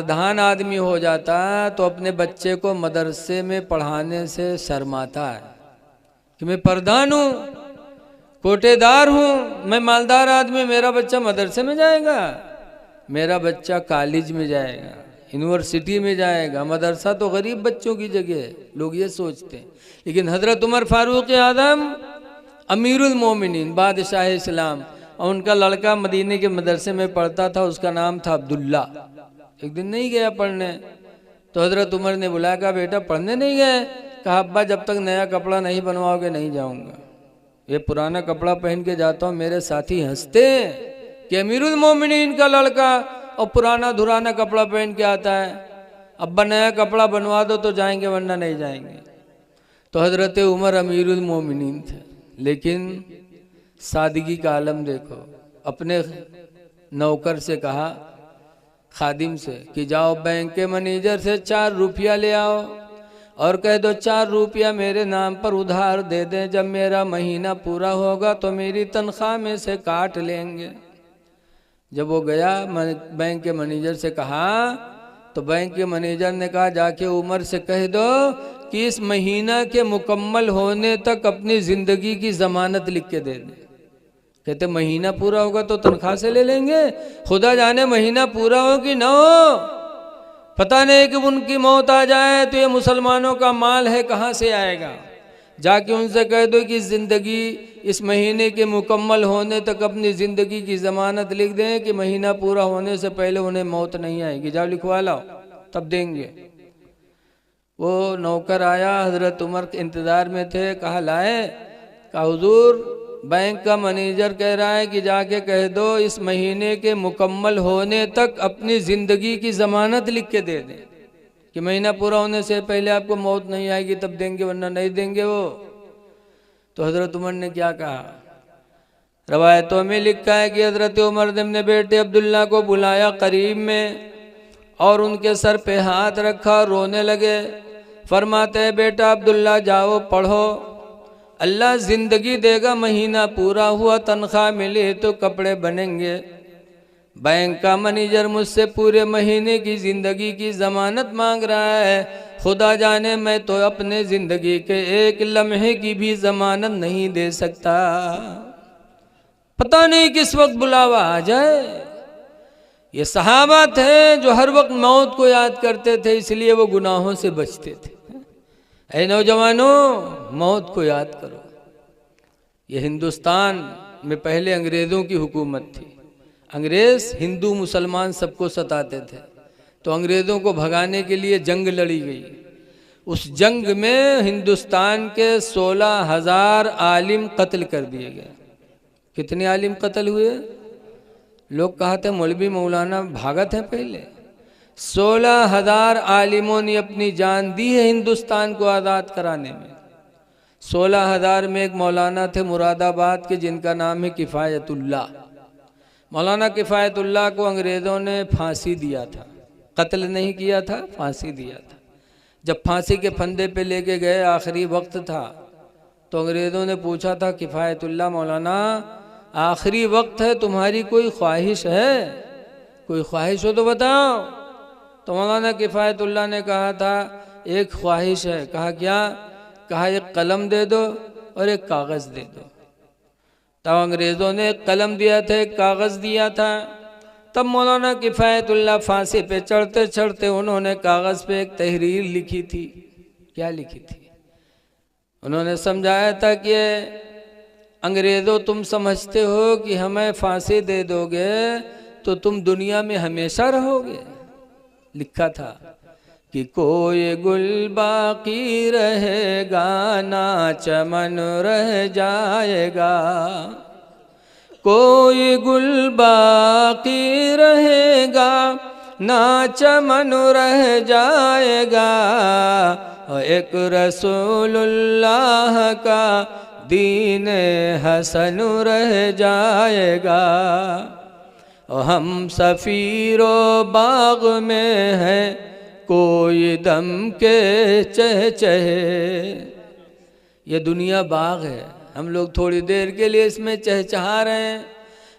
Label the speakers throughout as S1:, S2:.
S1: प्रधान आदमी हो जाता तो अपने बच्चे को मदरसे में पढ़ाने से शर्माता है कि मैं प्रधान हूँ, कोटेदार हूँ, मैं मालदार आदमी, मेरा बच्चा मदरसे में जाएगा, मेरा बच्चा कॉलेज में जाएगा, यूनिवर्सिटी में जाएगा, मदरसा तो गरीब बच्चों की जगह है, लोग ये सोचते हैं। लेकिन हजरत उमर फारूक आजम अमीरुल मोमिनीन बादशाह इस्लाम, और उनका लड़का मदीने के मदरसे में पढ़ता था, उसका नाम था अब्दुल्ला। एक दिन नहीं गया पढ़ने तो हजरत उमर ने बुलाया, कहा बेटा पढ़ने नहीं गए? कहा अब्बा जब तक नया कपड़ा नहीं बनवाओगे नहीं जाऊंगा, ये पुराना कपड़ा पहन के जाता हूँ, मेरे साथी हंसते हैं कि अमीरुल मोमिनीन का लड़का और पुराना धुराना कपड़ा पहन के आता है, अब्बा नया कपड़ा बनवा दो तो जाएंगे वरना नहीं जाएंगे। तो हजरत उमर अमीरुल मोमिनीन थे, लेकिन सादगी का आलम देखो। अपने नौकर से कहा, खादिम से, कि जाओ बैंक के मैनेजर से 4 रुपया ले आओ और कह दो 4 रुपया मेरे नाम पर उधार दे दें, जब मेरा महीना पूरा होगा तो मेरी तनख्वाह में से काट लेंगे। जब वो गया बैंक के मैनेजर से कहा, तो बैंक के मैनेजर ने कहा जाके उमर से कह दो कि इस महीना के मुकम्मल होने तक अपनी ज़िंदगी की ज़मानत लिख के दे दें। कहते महीना पूरा होगा तो तनख्वाह से ले लेंगे, खुदा जाने महीना पूरा हो कि ना हो, पता नहीं कि उनकी मौत आ जाए तो ये मुसलमानों का माल है कहाँ से आएगा। जाके उनसे कह दो कि ज़िंदगी इस महीने के मुकम्मल होने तक अपनी ज़िंदगी की ज़मानत लिख दें कि महीना पूरा होने से पहले उन्हें मौत नहीं आएगी, जाओ लिखवा लाओ तब देंगे। वो नौकर आया, हज़रत उमर के इंतज़ार में थे, कहा लाए? कहा हुजूर बैंक का मैनेजर कह रहा है कि जाके कह दो इस महीने के मुकम्मल होने तक अपनी ज़िंदगी की ज़मानत लिख के दे दें कि महीना पूरा होने से पहले आपको मौत नहीं आएगी तब देंगे वरना नहीं देंगे वो। तो हज़रत उमर ने क्या कहा? रवायतों में लिखा है कि हज़रत उमर ने अपने बेटे अब्दुल्ला को बुलाया करीब में और उनके सर पे हाथ रखा, रोने लगे। फरमाते हैं बेटा अब्दुल्ला जाओ पढ़ो, अल्लाह ज़िंदगी देगा, महीना पूरा हुआ तनख्वाह मिली तो कपड़े बनेंगे। बैंक का मैनेजर मुझसे पूरे महीने की ज़िंदगी की ज़मानत मांग रहा है, खुदा जाने मैं तो अपने ज़िंदगी के एक लम्हे की भी ज़मानत नहीं दे सकता, पता नहीं किस वक्त बुलावा आ जाए। ये सहाबा थे जो हर वक्त मौत को याद करते थे, इसलिए वो गुनाहों से बचते थे। ऐ नौजवानों, मौत को याद करो। ये हिंदुस्तान में पहले अंग्रेज़ों की हुकूमत थी, अंग्रेज़ हिंदू मुसलमान सबको सताते थे, तो अंग्रेज़ों को भगाने के लिए जंग लड़ी गई। उस जंग में हिंदुस्तान के 16,000 आलिम कत्ल कर दिए गए। कितने आलिम कत्ल हुए? लोग कहते मौलवी मौलाना भागत हैं पहले। 16,000 आलिमों ने अपनी जान दी है हिंदुस्तान को आज़ाद कराने में। 16,000 में एक मौलाना थे मुरादाबाद के, जिनका नाम है किफ़ायतुल्लाह। मौलाना किफ़ायतुल्लाह को अंग्रेज़ों ने फांसी दिया था, कत्ल नहीं किया था, फांसी दिया था। जब फांसी के फंदे पे लेके गए, आखिरी वक्त था, तो अंग्रेज़ों ने पूछा था किफ़ायतुल्लाह मौलाना आखिरी वक्त है, तुम्हारी कोई ख्वाहिश है? कोई ख्वाहिश हो तो बताओ। तो मौलाना किफ़ायतुल्लाह ने कहा था एक ख्वाहिश है। कहा क्या? कहा एक कलम दे दो और एक कागज़ दे दो। तब अंग्रेज़ों ने एक कलम दिया था, एक कागज़ दिया था। तब मौलाना किफ़ायतुल्लाह फांसी पे चढ़ते चढ़ते उन्होंने कागज़ पे एक तहरीर लिखी थी। क्या लिखी थी? उन्होंने समझाया था कि अंग्रेज़ों तुम समझते हो कि हमें फांसी दे दोगे तो तुम दुनिया में हमेशा रहोगे। लिखा था कि कोई गुल बाकी रहेगा ना चमन रह जाएगा, कोई गुल बाकी रहेगा ना चमन रह जाएगा, एक रसूलुल्लाह का दीन हसन रह जाएगा। हम सफ़ीरो बाग में हैं कोई दम के चहचहे। ये दुनिया बाग है, हम लोग थोड़ी देर के लिए इसमें चहचहा रहे हैं।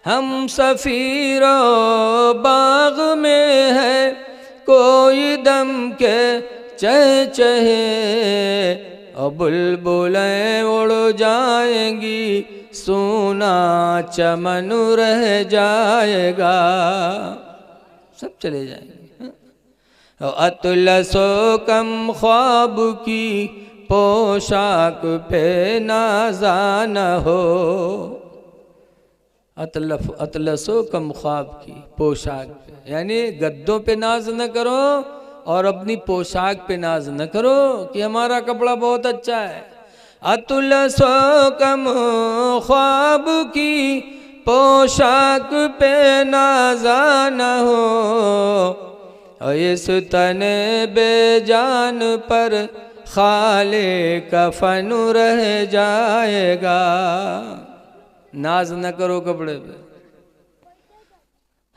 S1: हम सफ़ीरो बाग में है कोई दम के चहचहे, और बुलबुलें उड़ जाएंगी, सूना चमन रह जाएगा, सब चले जाएंगे। अतलसो कम ख्वाब की पोशाक पे नाज़ा न हो, अतलसो कम ख्वाब की पोशाक पे, यानी गद्दों पे नाज न करो और अपनी पोशाक पे नाज न करो कि हमारा कपड़ा बहुत अच्छा है। अतलसो कम ख्वाब की पोशाक पे नाज़ा न हो, और इस तने बेजान पर खाले कफन रह जाएगा। नाज न करो कपड़े पे।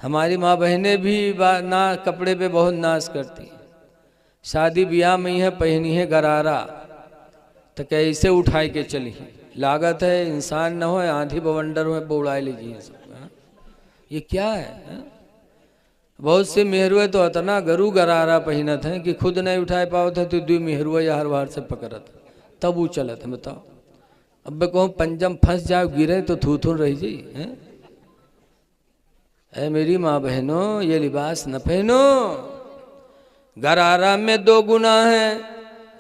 S1: हमारी माँ बहनें भी ना कपड़े पे बहुत नाज करती हैं। शादी ब्याह में है पहनी है गरारा, तो कैसे उठाए के चली, लागत है इंसान न हो आंधी बवंडर हो उड़ा लीजिए सब। ये क्या है? बहुत से मेहरुए तो इतना गरू गरारा पहनत हैं कि खुद नहीं उठाए पाओ थे तो दो मेहरुआ या हर बार से पकड़त तब वो चलत है। बताओ, अब कहूँ पंजम फंस जाओ गिरे तो थू थू रह जाइए। ऐ मेरी माँ बहनों, ये लिबास न पहनो। गरारा में दो गुना है।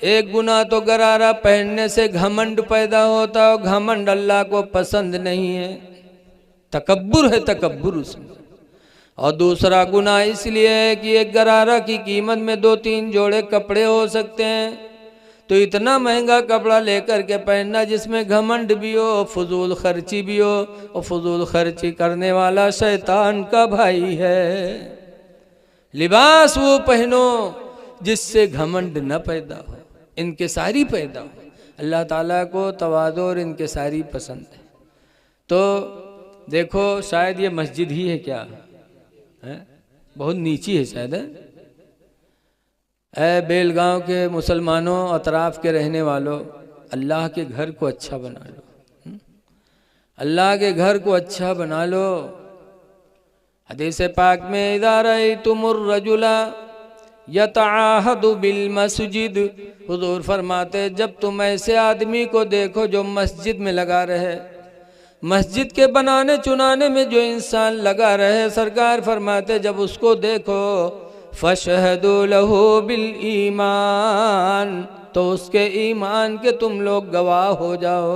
S1: एक गुना तो गरारा पहनने से घमंड पैदा होता है, घमंड अल्लाह को पसंद नहीं है, तकब्बुर है तकब्बुर उसमें। और दूसरा गुना इसलिए है कि एक गरारा की कीमत में 2-3 जोड़े कपड़े हो सकते हैं, तो इतना महंगा कपड़ा लेकर के पहनना जिसमें घमंड भी हो, फजूल खर्ची भी हो, और फजूल खर्ची करने वाला शैतान का भाई है। लिबास वो पहनो जिससे घमंड न पैदा हो, इनकिसारी पैदा हो। अल्लाह ताला को तवाज़ो और इनकिसारी पसंद है। तो देखो, शायद ये मस्जिद ही है क्या है? बहुत नीची है शायद है। ऐ बेलगांव के मुसलमानों, अतराफ़ के रहने वालों, अल्लाह के घर को अच्छा बना लो। अल्लाह के घर को अच्छा बना लो। हदीस पाक में इज़ा रअयतुमुर रजुला यतआहदु बिल मस्जिद, हुजूर फरमाते जब तुम ऐसे आदमी को देखो जो मस्जिद में लगा रहे, मस्जिद के बनाने चुनाने में जो इंसान लगा रहे, सरकार फरमाते जब उसको देखो फशहदु लहू बिल ईमान, तो उसके ईमान के तुम लोग गवाह हो जाओ,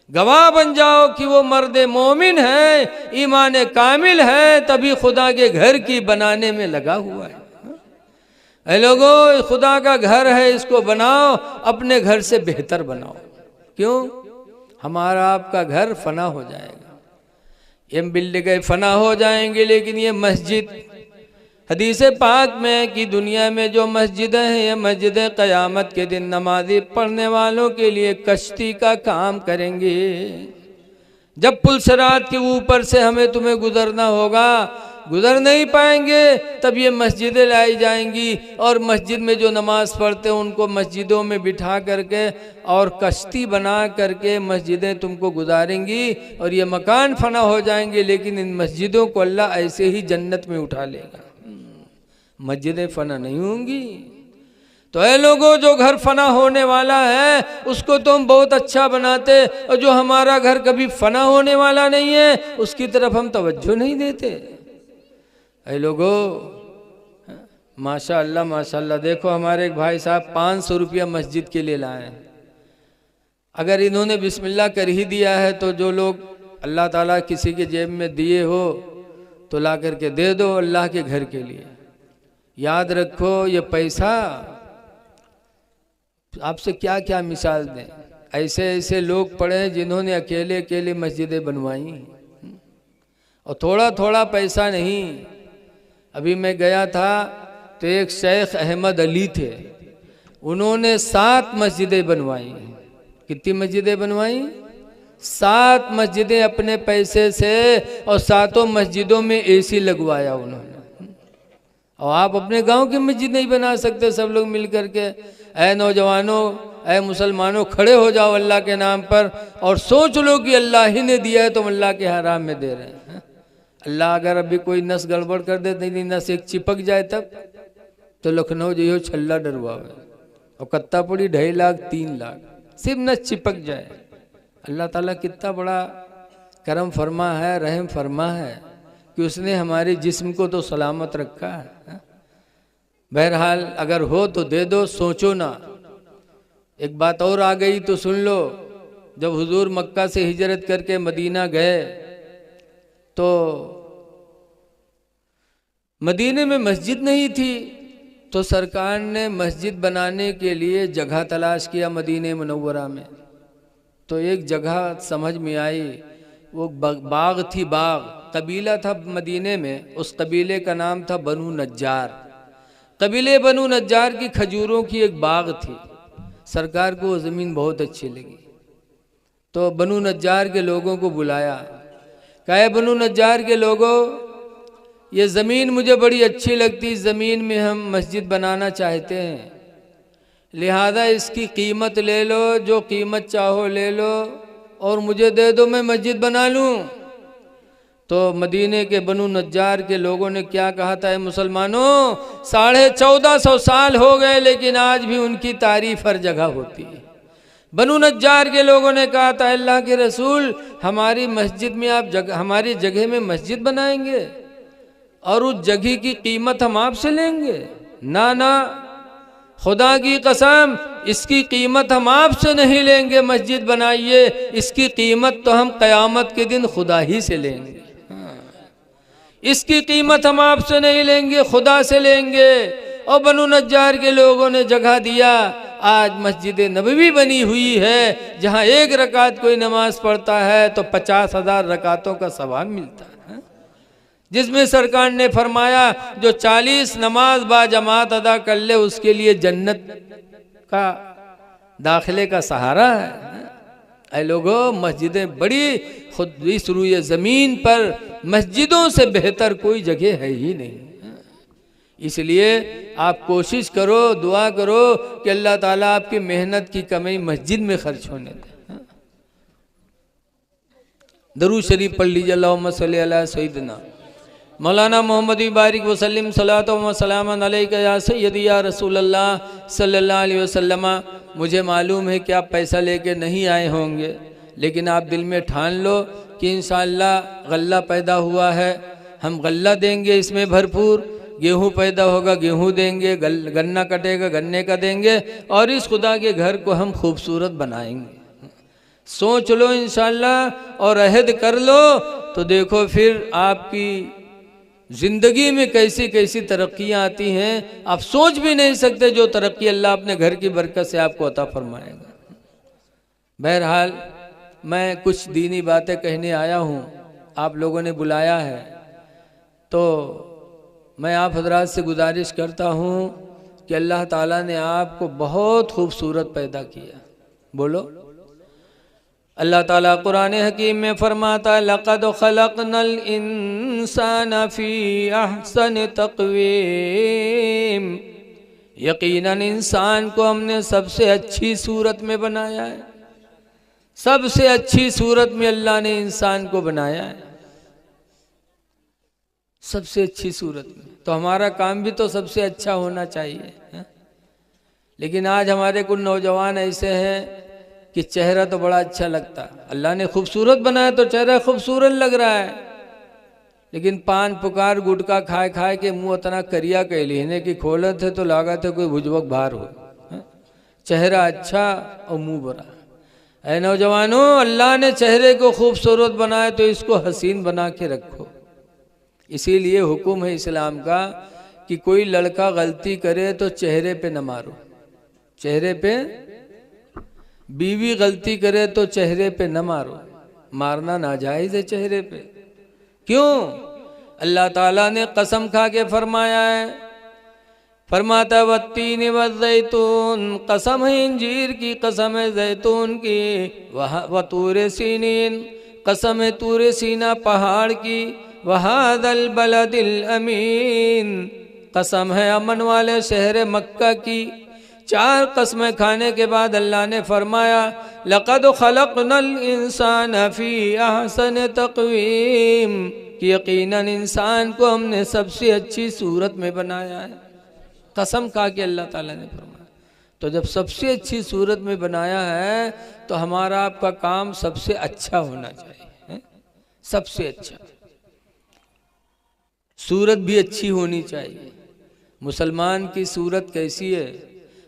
S1: गवाह बन जाओ कि वो मर्द मोमिन है, ईमान कामिल है, तभी खुदा के घर की बनाने में लगा हुआ है। ऐ लोगों, खुदा का घर है, इसको बनाओ, अपने घर से बेहतर बनाओ। क्यों? हमारा आपका घर फना हो जाएगा, ये बिल्डिंगें फना हो जाएंगे, लेकिन ये मस्जिद, हदीस पाक में कि दुनिया में जो मस्जिदें हैं, ये मस्जिदें क़यामत के दिन नमाज़ी पढ़ने वालों के लिए कश्ती का काम करेंगे। जब पुल सिरात के ऊपर से हमें तुम्हें गुजरना होगा, गुजर नहीं पाएंगे, तब ये मस्जिदें लाई जाएंगी, और मस्जिद में जो नमाज़ पढ़ते हैं उनको मस्जिदों में बिठा करके और कश्ती बना करके मस्जिदें तुमको गुजारेंगी, और ये मकान फना हो जाएंगे, लेकिन इन मस्जिदों को अल्लाह ऐसे ही जन्नत में उठा लेगा। मस्जिदें फना नहीं होंगी। तो ऐ लोगों, जो घर फना होने वाला है उसको तुम बहुत अच्छा बनाते, और जो हमारा घर कभी फना होने वाला नहीं है उसकी तरफ हम तवज्जो नहीं देते। ऐ लोगों, माशाअल्लाह माशाअल्लाह, देखो हमारे एक भाई साहब 500 रुपया मस्जिद के लिए लाए हैं। अगर इन्होंने बिस्मिल्लाह कर ही दिया है तो जो लोग अल्लाह ताला किसी के जेब में दिए हो तो ला करके दे दो अल्लाह के घर के लिए। याद रखो, ये पैसा आपसे क्या क्या मिसाल दें। ऐसे ऐसे लोग पड़े हैं जिन्होंने अकेले अकेले मस्जिदें बनवाई, और थोड़ा थोड़ा पैसा नहीं। अभी मैं गया था तो एक शेख अहमद अली थे, उन्होंने 7 मस्जिदें बनवाई। कितनी मस्जिदें बनवाई? 7 मस्जिदें अपने पैसे से, और 7 मस्जिदों में एसी लगवाया उन्होंने। और आप अपने गांव की मस्जिद नहीं बना सकते सब लोग मिल करके? ऐ नौजवानों, ऐ मुसलमानों, खड़े हो जाओ अल्लाह के नाम पर और सोच लो कि अल्लाह ही ने दिया है, तुम अल्लाह के हराम में दे रहे हैं। अल्लाह अगर अभी कोई नस गड़बड़ कर दे, नहीं नस एक चिपक जाए तब तो लखनऊ जो छल्ला डरवावे और कत्ता पड़ी 2.5 लाख 3 लाख, सिर्फ नस चिपक जाए। अल्लाह ताला कितना बड़ा करम फरमा है, रहम फरमा है कि उसने हमारे जिस्म को तो सलामत रखा है। बहरहाल अगर हो तो दे दो, सोचो ना। एक बात और आ गई तो सुन लो। जब हुजूर मक्का से हिजरत करके मदीना गए तो मदीने में मस्जिद नहीं थी, तो सरकार ने मस्जिद बनाने के लिए जगह तलाश किया मदीने मुनव्वरा में। तो एक जगह समझ में आई, वो बाग थी, बाग कबीला था मदीने में, उस कबीले का नाम था बनु नज्जार। कबीले बनु नज्जार की खजूरों की एक बाग थी। सरकार को वो ज़मीन बहुत अच्छी लगी, तो बनु नज्जार के लोगों को बुलाया। कहे बनु नज्जार के लोगों, ये ज़मीन मुझे बड़ी अच्छी लगती, इस ज़मीन में हम मस्जिद बनाना चाहते हैं, लिहाजा इसकी कीमत ले लो, जो कीमत चाहो ले लो और मुझे दे दो, मैं मस्जिद बना लूँ। तो मदीने के बनु नज्जार के लोगों ने क्या कहा था, मुसलमानों 1450 साल हो गए लेकिन आज भी उनकी तारीफ हर जगह होती है। बनु नज्जार के लोगों ने कहा था, अल्लाह के रसूल हमारी मस्जिद में आप हमारी जगह में मस्जिद बनाएंगे और उस जगह की कीमत हम आपसे लेंगे? ना ना, खुदा की कसम इसकी कीमत हम आपसे नहीं लेंगे, मस्जिद बनाइए, इसकी कीमत तो हम क़यामत के दिन खुदा ही से लेंगे। इसकी कीमत हम आपसे नहीं लेंगे, खुदा से लेंगे। और बनु नज्जार के लोगों ने जगह दिया। आज मस्जिद नबवी बनी हुई है, जहाँ 1 रकात कोई नमाज पढ़ता है तो 50,000 रकातों का सवाब मिलता है, जिसमें सरकार ने फरमाया जो 40 नमाज बाजमात अदा कर ले उसके लिए जन्नत का दाखिले का सहारा है। ऐ लोगों, मस्जिदें बड़ी, खुद इस रुए ज़मीन पर मस्जिदों से बेहतर कोई जगह है ही नहीं। इसलिए आप कोशिश करो, दुआ करो कि अल्लाह ताला आपकी मेहनत की कमाई मस्जिद में खर्च होने दे। दरूद शरीफ पढ़ लीजिए, अल्लाहुम्मा सल्ली अला सय्यिदना मौलाना मोहम्मद बारिक वसल्लम सलातो व सलामन अलैका या सय्यदी या रसूल अल्लाह सल्लल्लाहु अलैहि वसल्लम। मुझे मालूम है कि आप पैसा लेके नहीं आए होंगे, लेकिन आप दिल में ठान लो कि इंशाअल्लाह गल्ला पैदा हुआ है, हम गल्ला देंगे, इसमें भरपूर गेहूँ पैदा होगा, गेहूँ देंगे, गन्ना कटेगा, गन्ने का देंगे, और इस खुदा के घर को हम खूबसूरत बनाएंगे। सोच लो इंशाअल्लाह और अहद कर लो तो देखो फिर आपकी ज़िंदगी में कैसी कैसी तरक्कियाँ आती हैं, आप सोच भी नहीं सकते जो तरक्की अल्लाह अपने घर की बरकत से आपको अता फरमाएगा। बहरहाल मैं कुछ दीनी बातें कहने आया हूँ, आप लोगों ने बुलाया है तो मैं आप हजरात से गुजारिश करता हूँ कि अल्लाह ताला ने आपको बहुत खूबसूरत पैदा किया। बोलो, अल्लाह ताला कुरान हकीम में फरमाता है, लक़द खलक़नल इंसान फ़ी अहसन तक़वीम, यकीनन इंसान को हमने सबसे अच्छी सूरत में बनाया है। सबसे अच्छी सूरत में अल्लाह ने इंसान को बनाया है, सबसे अच्छी सूरत में। तो हमारा काम भी तो सबसे अच्छा होना चाहिए है? लेकिन आज हमारे कुछ नौजवान ऐसे हैं कि चेहरा तो बड़ा अच्छा लगता, अल्लाह ने खूबसूरत बनाया तो चेहरा खूबसूरत लग रहा है, लेकिन पान पुकार गुटखा खाए खाए के मुँह इतना करिया कह लेने की खोले थे तो लगा थे कोई भुजबक बाहर हो। चेहरा अच्छा और मुँह बुरा। ऐ नौजवानों, अल्लाह ने चेहरे को खूबसूरत बनाया तो इसको हसीन बना के रखो। इसीलिए हुक्म है इस्लाम का कि कोई लड़का गलती करे तो चेहरे पे न मारो, चेहरे पे, बीवी गलती करे तो चेहरे पे न मारो, मारना नाजायज़ है चेहरे पे। क्यों? अल्लाह ताला ने कसम खा के फरमाया है, फरमाता वत्तीन वज़ैतून, कसम है इंजीर की, कसम है जैतून की, व तूरे सीनीन, कसम है तूरे सीना पहाड़ की, वहादल बलदिल अमीन, कसम है अमन वाले शहर मक्का की। 4 कसमें खाने के बाद अल्लाह ने फरमाया लक़द खलक़नल इंसान फ़ी अहसन तक़वीम, कि यकीनन इंसान को हमने सबसे अच्छी सूरत में बनाया है। कसम खा के अल्लाह ताला ने फरमाया। तो जब सबसे अच्छी सूरत में बनाया है तो हमारा आपका काम सबसे अच्छा होना चाहिए, है? सबसे अच्छा, सूरत भी अच्छी होनी चाहिए। मुसलमान की सूरत कैसी है?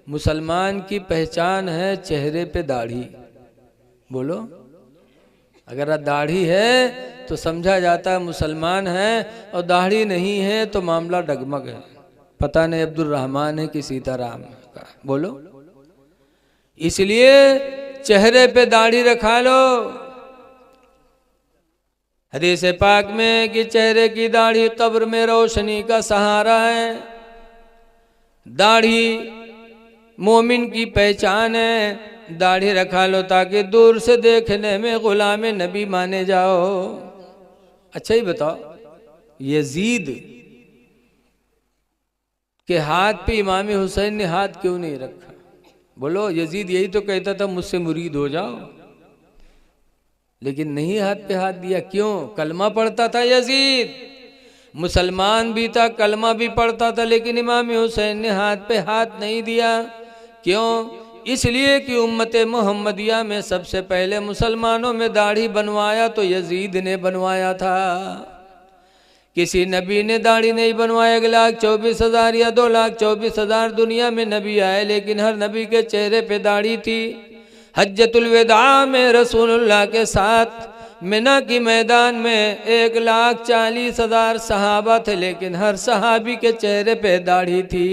S1: मुसलमान की पहचान है चेहरे पे दाढ़ी। बोलो, अगर दाढ़ी है तो समझा जाता है मुसलमान है, और दाढ़ी नहीं है तो मामला डगमग है। पता नहीं अब्दुल रहमान है कि सीताराम का। बोलो, इसलिए चेहरे पे दाढ़ी रखा लो। हदीस पाक में कि चेहरे की दाढ़ी कब्र में रोशनी का सहारा है। दाढ़ी मोमिन की पहचान है। दाढ़ी रखा लो ताकि दूर से देखने में गुलाम नबी माने जाओ। अच्छा ही बताओ, यजीद के हाथ पे इमाम हुसैन ने हाथ क्यों नहीं रखा? बोलो, यजीद यही तो कहता था मुझसे मुरीद हो जाओ, लेकिन नहीं हाथ पे हाथ दिया। क्यों? कलमा पढ़ता था यजीद, मुसलमान भी था, कलमा भी पढ़ता था, लेकिन इमाम हुसैन ने हाथ पे हाथ नहीं दिया। क्यों? इसलिए कि उम्मत मोहम्मदिया में सबसे पहले मुसलमानों में दाढ़ी बनवाया तो यजीद ने बनवाया था। किसी नबी ने दाढ़ी नहीं बनवाया। 1,24,000 या 2,24,000 दुनिया में नबी आए, लेकिन हर नबी के चेहरे पे दाढ़ी थी। हज्जतुल विदा में रसूलुल्लाह के साथ मिना की मैदान में 1,40,000 सहाबा थे, लेकिन हर सहाबी के चेहरे पे दाढ़ी थी।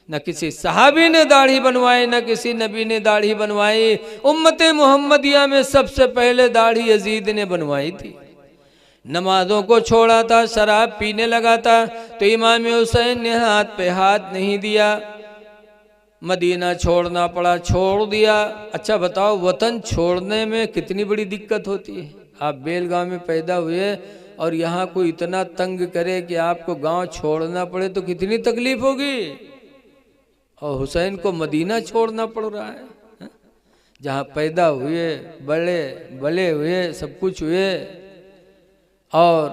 S1: न किसी सहाबी ने दाढ़ी बनवाई, न किसी नबी ने दाढ़ी बनवाई। उम्मत मोहम्मदिया में सबसे पहले दाढ़ी यजीद ने बनवाई थी। नमाजों को छोड़ा था, शराब पीने लगा था, तो इमाम हुसैन ने हाथ पे हाथ नहीं दिया। मदीना छोड़ना पड़ा, छोड़ दिया। अच्छा बताओ, वतन छोड़ने में कितनी बड़ी दिक्कत होती है। आप बेलगांव में पैदा हुए और यहाँ कोई इतना तंग करे कि आपको गांव छोड़ना पड़े तो कितनी तकलीफ होगी। और हुसैन को मदीना छोड़ना पड़ रहा है, जहाँ पैदा हुए, बड़े हुए, सब कुछ हुए। और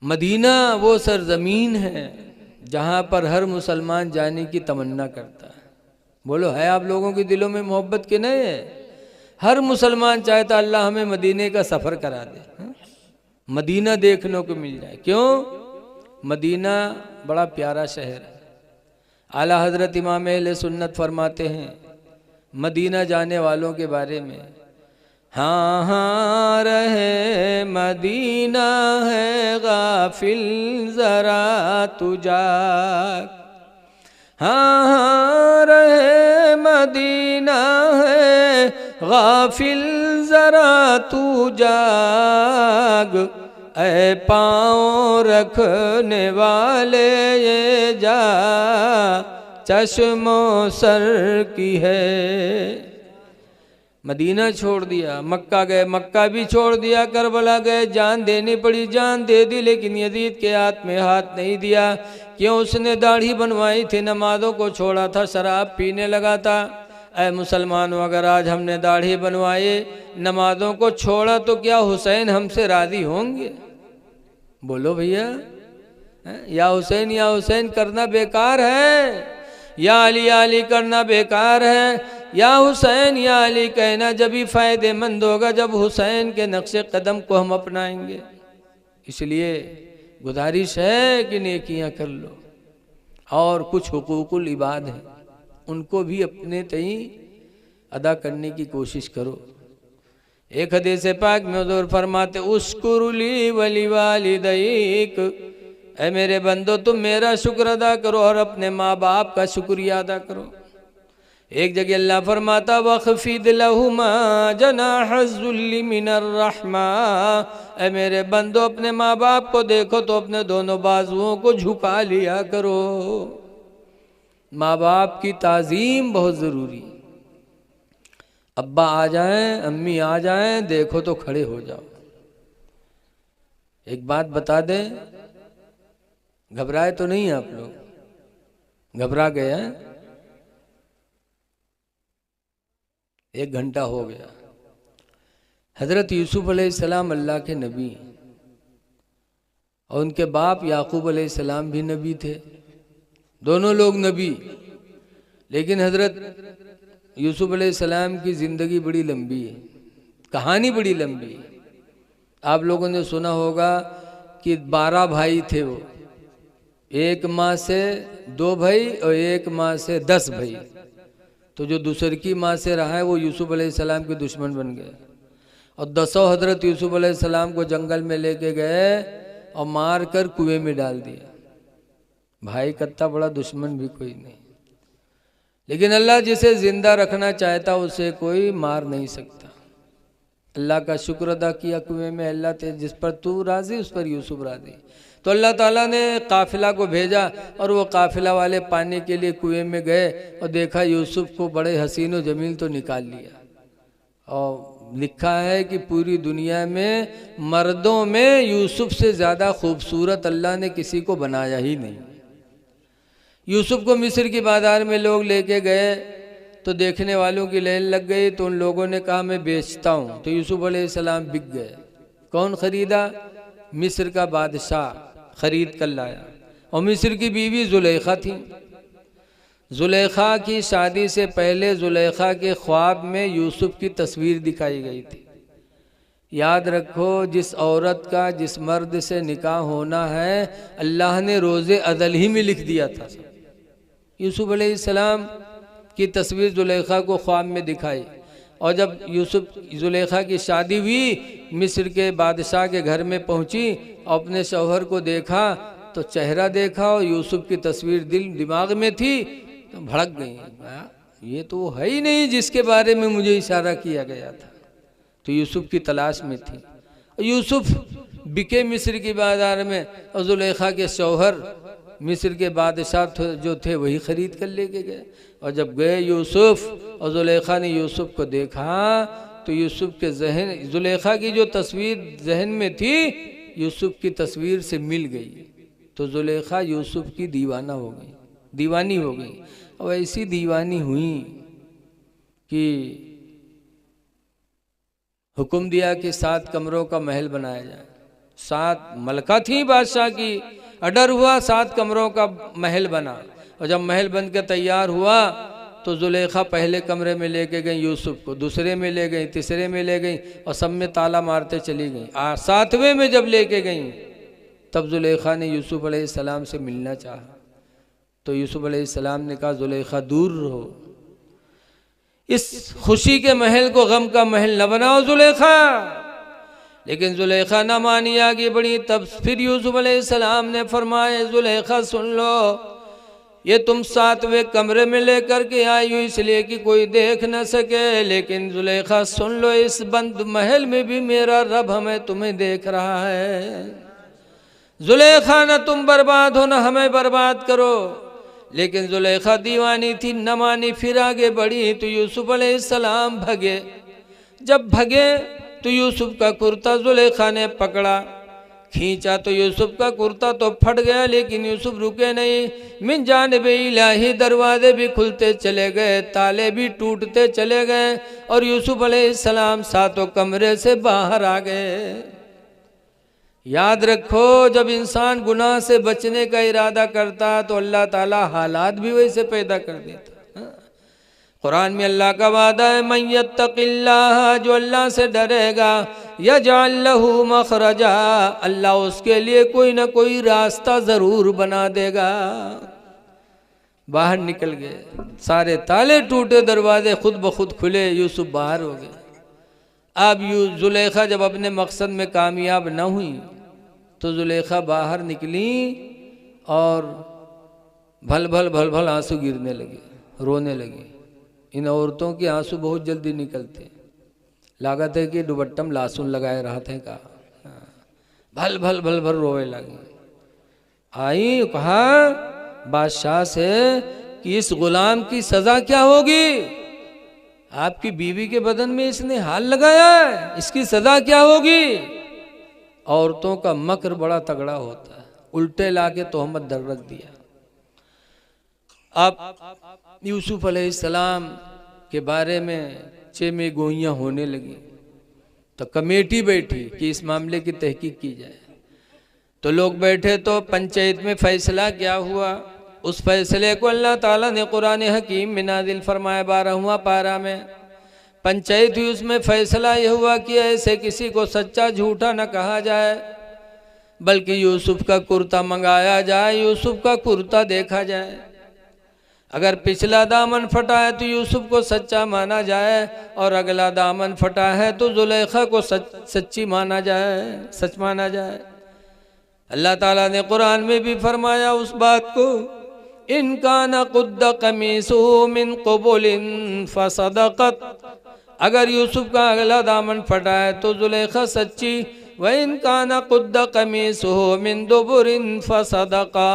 S1: मदीना वो सरजमीन है जहाँ पर हर मुसलमान जाने की तमन्ना करता है। बोलो, है आप लोगों के दिलों में मोहब्बत के नहीं है? हर मुसलमान चाहता अल्लाह हमें मदीने का सफ़र करा दे, मदीना देखने को मिल जाए। क्यों? मदीना बड़ा प्यारा शहर है। आला हजरत इमाम अहले सुन्नत फरमाते हैं मदीना जाने वालों के बारे में, हाँ हाँ रहे मदीना है गाफिल जरा तू जाग। हाँ हाँ रहे मदीना है गाफिल जरा तू जाग। ऐ पाँव रखने वाले ये जा चश्मो सर की है। मदीना छोड़ दिया, मक्का गए, मक्का भी छोड़ दिया, करबला गए, जान देनी पड़ी, जान दे दी, लेकिन यजीद के हाथ में हाथ नहीं दिया। क्यों? उसने दाढ़ी बनवाई थी, नमाजों को छोड़ा था, शराब पीने लगा था। ऐ मुसलमानों, अगर आज हमने दाढ़ी बनवाई, नमाजों को छोड़ा, तो क्या हुसैन हमसे राजी होंगे? बोलो भैया, या हुसैन करना बेकार है, या अली करना बेकार है। या हुसैन या अली कहना जब ही फ़ायदेमंद होगा जब हुसैन के नक्शे कदम को हम अपनाएंगे। इसलिए गुजारिश है कि नेकियां कर लो, और कुछ हुकूकुल इबाद हैं उनको भी अपने तई अदा करने की कोशिश करो। एक हदीस पाक में हुज़ूर फरमाते, उस्कुरुली वली वालिदैक, ऐ मेरे बंदो तुम मेरा शुक्र अदा करो और अपने माँ बाप का शुक्रिया अदा करो। एक जगह अल्लाह फरमाता, वख़फ़िद लहुमा जनाहज़्ज़ुल्लि मिनर रहमा, ऐ मेरे बंदो अपने माँ बाप को देखो तो अपने दोनों बाजुओं को झुका लिया करो। माँ बाप की ताज़ीम बहुत ज़रूरी। अब्बा आ जाएं, अम्मी आ जाएं, देखो तो खड़े हो जाओ। एक बात बता दें, घबराए तो नहीं आप लोग? घबरा गए हैं? 1 घंटा हो गया। हज़रत यूसुफ अलैहिस्सलाम अल्लाह के नबी हैं और उनके बाप याकूब अलैहिस्सलाम भी नबी थे, दोनों लोग नबी। लेकिन हज़रत यूसुफ अलैहिस्सलाम की ज़िंदगी बड़ी लंबी है, कहानी बड़ी लंबी है। आप लोगों ने सुना होगा कि 12 भाई थे वो, एक माँ से 2 भाई और एक माँ से 10 भाई। तो जो दूसर की माँ से रहा है वो यूसुफ अलैहिस्सलाम के दुश्मन बन गए और 10 हज़रत यूसुफ अलैहिस्सलाम को जंगल में लेके गए और मार कर कुएं में डाल दिया। भाई कत्ता बड़ा दुश्मन भी कोई नहीं, लेकिन अल्लाह जिसे जिंदा रखना चाहता उसे कोई मार नहीं सकता। अल्लाह का शुक्र अदा किया कुएं में, अल्लाह ते जिस पर तू राजी उस पर यूसुफ राजी। तो अल्लाह ताला ने काफिला को भेजा और वो काफिला वाले पानी के लिए कुएं में गए और देखा यूसुफ को बड़े हसीन व जमील तो निकाल लिया। और लिखा है कि पूरी दुनिया में मर्दों में यूसुफ से ज़्यादा खूबसूरत अल्लाह ने किसी को बनाया ही नहीं। यूसुफ को मिस्र की बाजार में लोग लेके गए तो देखने वालों की लाइन लग गई, तो उन लोगों ने कहा मैं बेचता हूँ। तो यूसुफ अलैहिस्सलाम बिक गए। कौन खरीदा? मिस्र का बादशाह खरीद कर लाया और मिस्र की बीवी जुलेखा थी। जुलेखा की शादी से पहले जुलेखा के ख्वाब में यूसुफ की तस्वीर दिखाई गई थी। याद रखो, जिस औरत का जिस मर्द से निकाह होना है अल्लाह ने रोज़े अदल ही में लिख दिया था। यूसुफ अलैहिस्सलाम की तस्वीर जुलेखा को ख्वाब में दिखाई और जब यूसुफ जुलेखा की शादी हुई, मिस्र के बादशाह के घर में पहुंची और अपने शौहर को देखा तो चेहरा देखा और यूसुफ की तस्वीर दिमाग में थी तो भड़क गई। ये तो है ही नहीं जिसके बारे में मुझे इशारा किया गया था। तो यूसुफ की तलाश में थी। यूसुफ बिके मिस्र की बाजार में और जुलेखा के शौहर मिस्र के बादशाह जो थे वही खरीद कर लेके गए। और जब गए यूसुफ और जुलेखा ने यूसुफ को देखा तो यूसुफ के जहन, जुलेखा की जो तस्वीर जहन में थी यूसुफ की तस्वीर से मिल गई। तो जुलेखा यूसुफ की दीवाना हो गई, दीवानी हो गई। और ऐसी दीवानी हुई कि हुक्म दिया कि 7 कमरों का महल बनाया जाए। 7 मलका थी बादशाह की, ऑर्डर हुआ 7 कमरों का महल बना। और जब महल बन के तैयार हुआ तो जुलेखा पहले कमरे में लेके गई यूसुफ को, दूसरे में ले गई, तीसरे में ले गई और सब में ताला मारते चली गई। 7वें में जब लेके गई तब जुलेखा ने यूसुफ अलैहिस्सलाम से मिलना चाहा। तो यूसुफ अलैहिस्सलाम ने कहा जुलेखा दूर रहो, इस खुशी के महल को गम का महल न बनाओ जुलेखा। लेकिन जुलेखा ना मानी, आगे बढ़ी। तब फिर यूसुफ अलैहिस्सलाम ने फरमाया जुलेखा सुन लो, ये तुम 7वें कमरे में लेकर के आई हो इसलिए कि कोई देख न सके। लेकिन जुलेखा सुन लो, इस बंद महल में भी मेरा रब हमें तुम्हें देख रहा है। जुलेखा न तुम बर्बाद हो न हमें बर्बाद करो। लेकिन जुलेखा दीवानी थी, न मानी। फिर आगे बढ़ी तो यूसुफ अलैहिस्सलाम भगे। जब भगे तो यूसुफ का कुर्ता जुलेखा ने पकड़ा, खींचा तो यूसुफ का कुर्ता तो फट गया। लेकिन यूसुफ रुके नहीं। मिन जानिबे इलाही दरवाजे भी खुलते चले गए, ताले भी टूटते चले गए और यूसुफ अलैहिस्सलाम 7 कमरे से बाहर आ गए। याद रखो, जब इंसान गुनाह से बचने का इरादा करता तो अल्लाह ताला हालात भी वैसे पैदा कर देता। कुरान में अल्लाह का वादा है, मन यत्तकिल्लाह, जो अल्लाह से डरेगा, यजअल लहू मखरजा, अल्लाह उसके लिए कोई ना कोई रास्ता जरूर बना देगा। बाहर निकल गए, सारे ताले टूटे, दरवाजे खुद ब खुद खुले, यूसुफ बाहर हो गए। अब जुलेखा जब अपने मकसद में कामयाब न हुई तो जुलेखा बाहर निकली और भल भल भल भल आंसू गिरने लगे, रोने लगे। इन औरतों के आंसू बहुत जल्दी निकलते, लागत है कि दुबट्टम लहसुन लगाए रहा थे का, भल भल भल भल रोए लगे। आई कहा बादशाह से कि इस गुलाम की सजा क्या होगी? आपकी बीवी के बदन में इसने हाल लगाया है, इसकी सजा क्या होगी? औरतों का मकर बड़ा तगड़ा होता है, उल्टे लाके तोहमत दर रख दिया। अब यूसुफ अलैहिस्सलाम के बारे में चे में गोइयाँ होने लगी। तो कमेटी बैठी कि इस मामले की तहकीक की जाए। तो लोग बैठे तो पंचायत में फैसला क्या हुआ, उस फैसले को अल्लाह ताला ने कुरान हकीम में नाजिल फरमाया 12वां पारा में। पंचायत हुई, उसमें फैसला यह हुआ कि ऐसे किसी को सच्चा झूठा न कहा जाए, बल्कि यूसुफ का कुर्ता मंगाया जाए, यूसुफ का कुर्ता देखा जाए। अगर पिछला दामन फटा है तो यूसुफ को सच्चा माना जाए, और अगला दामन फटा है तो जुलेखा को सच्ची माना जाए, सच माना जाए। अल्लाह ताला ने कुरान में भी फरमाया उस बात को, इनका न कुद्द कमीसु मिन क़ुबुलिन फसदक़त, अगर यूसुफ का अगला दामन फटा है तो जुलेखा सच्ची, व इनका न कुद्द कमीसु मिन दुबुरिन फसदक़ा,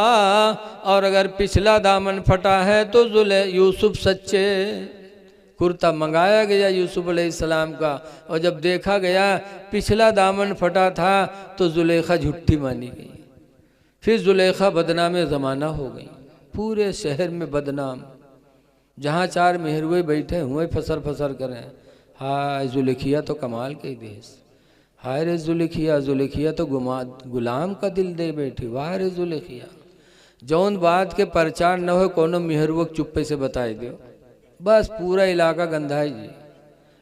S1: और अगर पिछला दामन फटा है तो यूसुफ सच्चे। कुर्ता मंगाया गया यूसुफ अलैहिस्सलाम का, और जब देखा गया पिछला दामन फटा था तो जुलेखा झूठी मानी गई। फिर जुलेखा बदनाम ज़माना हो गई, पूरे शहर में बदनाम। जहाँ चार मेहरुए बैठे हुए फसर फसर करें, हाय जुलेखिया तो कमाल के देश, हाय रे जुलेखिया, जुलेखिया तो गुलाम का दिल दे बैठी, वाह रे जुलेखिया। जौन बात के प्रचार न हो कोनो मेहरुआ चुप्पे से बताए दो, बस पूरा इलाका गंदा है जी।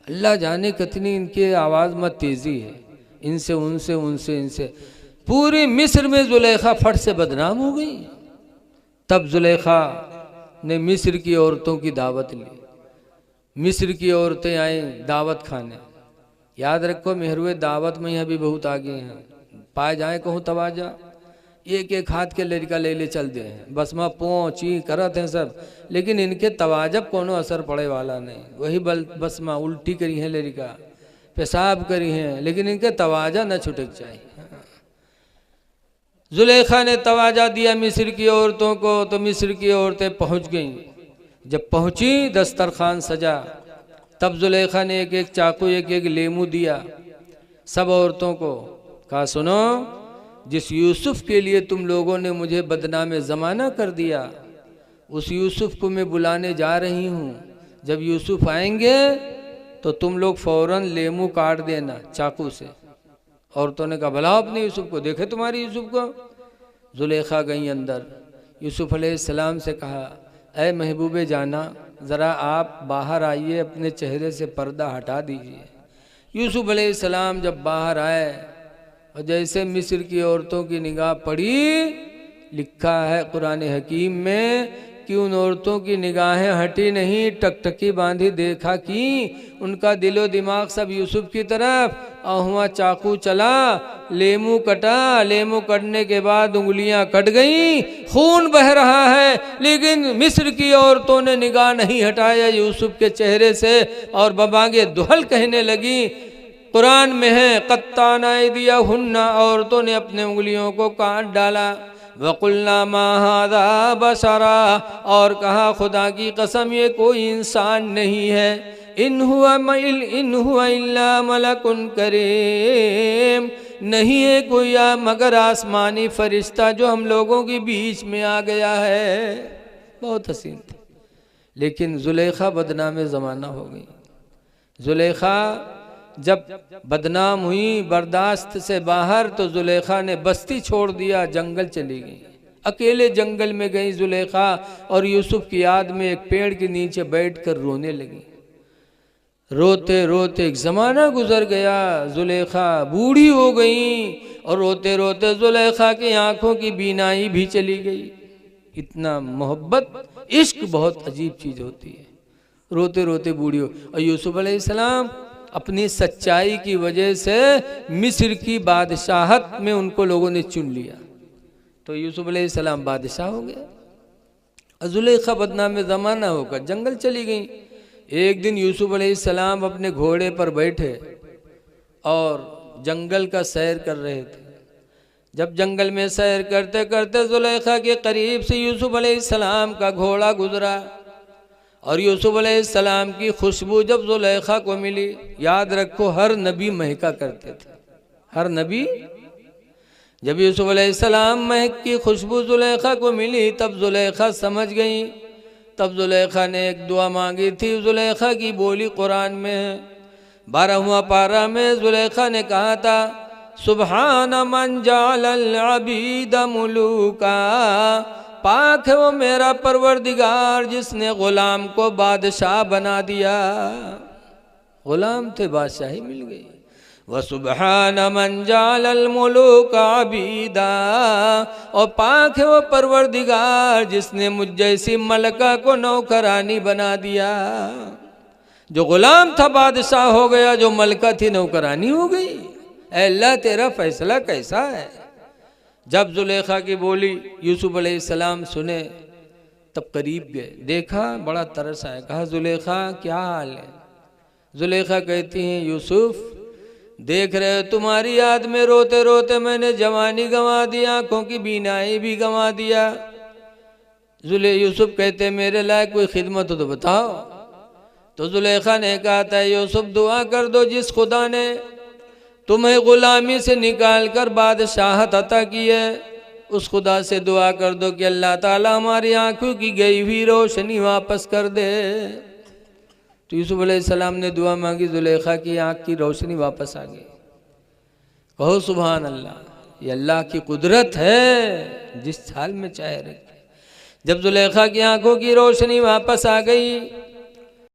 S1: अल्लाह जाने कितनी इनकी आवाज़ में तेज़ी है, इनसे उनसे उनसे इनसे। पूरी मिस्र में जुलेखा फट से बदनाम हो गई। तब जुलेखा ने मिस्र की औरतों की दावत ली, मिस्र की औरतें आए दावत खाने। याद रखो मेहरुए दावत में यहाँ भी बहुत आगे हैं, पाए जाए कहूँ तवाजा, एक एक हाथ के लड़का ले ले चल दे हैं, बस में पहुँची करत हैं सब, लेकिन इनके तवाजब कोनो असर पड़े वाला नहीं। वही बस में उल्टी करी है लड़का, पेशाब करी हैं, लेकिन इनके तवाजा न छुटक चाहिए। जुलेखा ने तवाजा दिया मिस्र की औरतों को, तो मिस्र की औरतें पहुंच गईं। जब पहुंची दस्तरखान सजा, तब जुलेखा ने एक एक चाकू एक एक लेमू दिया सब औरतों को, कहा सुनो, जिस यूसुफ के लिए तुम लोगों ने मुझे बदनाम ज़माना कर दिया, उस यूसुफ को मैं बुलाने जा रही हूँ। जब यूसुफ आएंगे तो तुम लोग फौरन लेमू काट देना चाकू से। औरतों ने कहा भला अपने यूसुफ को देखे, तुम्हारी यूसुफ को। जुलेखा गई अंदर, यूसुफ अलैहिस्सलाम से कहा, ऐ महबूबे जाना, ज़रा आप बाहर आइए, अपने चेहरे से पर्दा हटा दीजिए। यूसुफ अलैहिस्सलाम जब बाहर आए, और जैसे मिस्र की औरतों की निगाह पड़ी, लिखा है कुरान हकीम में कि उन औरतों की निगाहें हटी नहीं, टकटकी बांधी देखा कि उनका दिलो दिमाग सब यूसुफ की तरफ। और हुआ चाकू चला, लेमू कटा, लेमू कटने के बाद उंगलियां कट गईं, खून बह रहा है, लेकिन मिस्र की औरतों ने निगाह नहीं हटाया यूसुफ के चेहरे से, और बबागे दुहल कहने लगी। कुरान में है कत्ताना दिया हुन्ना, औरतों ने अपने उंगलियों को काट डाला। वकुल्ना मा हादा बशरा, और कहा खुदा की कसम ये कोई इंसान नहीं है, इन हुआ इल्ला मलकुन करीम, नहीं है कोई मगर आसमानी फरिश्ता जो हम लोगों के बीच में आ गया है। बहुत हसीन थे, लेकिन जुलेखा बदनाम ज़माना हो गई। जुलेखा जब बदनाम हुई बर्दाश्त से बाहर, तो जुलेखा ने बस्ती छोड़ दिया, जंगल चली गई। अकेले जंगल में गई जुलेखा, और यूसुफ की याद में एक पेड़ के नीचे बैठकर रोने लगी। रोते रोते एक ज़माना गुजर गया, जुलेखा बूढ़ी हो गई, और रोते रोते जुलेखा की आंखों की बीनाई भी चली गई। इतना मोहब्बत इश्क बहुत अजीब चीज़ होती है। रोते रोते बूढ़ी हो, और यूसुफ अलैहिस्सलाम अपनी सच्चाई की वजह से मिस्र की बादशाहत में उनको लोगों ने चुन लिया, तो यूसुफ अलैहिस्सलाम बादशाह हो गया। जुलेखा बदनाम ज़माना होकर जंगल चली गई। एक दिन यूसुफ अलैहिस्सलाम अपने घोड़े पर बैठे और जंगल का सैर कर रहे थे। जब जंगल में सैर करते करते जुलेखा के करीब से यूसुफ अलैहिस्सलाम का घोड़ा गुजरा, और यूसुफ अलैहिस्सलाम की खुशबू जब जुलेखा को मिली, याद रखो हर नबी महका करते थे, हर नबी। जब यूसुफ अलैहिस्सलाम महक की खुशबू जुलेखा को मिली, तब जुलेखा समझ गई। तब जुलेखा ने एक दुआ मांगी थी, जुलेखा की बोली कुरान में है, 12वां पारा में जुलेखा ने कहा था, सुबहान मन जालल अबीद मुलूका, पाक है वो मेरा परवरदिगार जिसने गुलाम को बादशाह बना दिया। गुलाम थे, बादशाही मिल गई। व सुबहान मन जालल मुलूक अबीदा, और पाक है वो परवरदिगार जिसने मुझ जैसी मलका को नौकरानी बना दिया। जो गुलाम था बादशाह हो गया, जो मलका थी नौकरानी हो गई। अल्लाह तेरा फैसला कैसा है। जब जुलेखा की बोली यूसुफ अलैहिस्सलाम सुने तब करीब गए, देखा बड़ा तरस आया। कहा जुलेखा क्या हाल है। जुलेखा कहती हैं यूसुफ देख रहे हो तुम्हारी याद में रोते रोते मैंने जवानी गंवा दी, आंखों की बीनाई भी गंवा दिया। यूसुफ कहते मेरे लायक कोई खिदमत हो तो बताओ। तो जुलेखा ने कहा था यूसुफ दुआ कर दो जिस खुदा ने तुम्हें गुलामी से निकाल कर बादशाहत अता की है, उस खुदा से दुआ कर दो कि अल्लाह ताला हमारी आंखों की गई हुई रोशनी वापस कर दे। तो यूसुफ अलैहिस्सलाम ने दुआ मांगी, जुलेखा की आंख की रोशनी वापस आ गई। कहो सुभान अल्लाह, ये अल्लाह की कुदरत है, जिस हाल में चाहे रखे। जब जुलेखा की आंखों की रोशनी वापस आ गई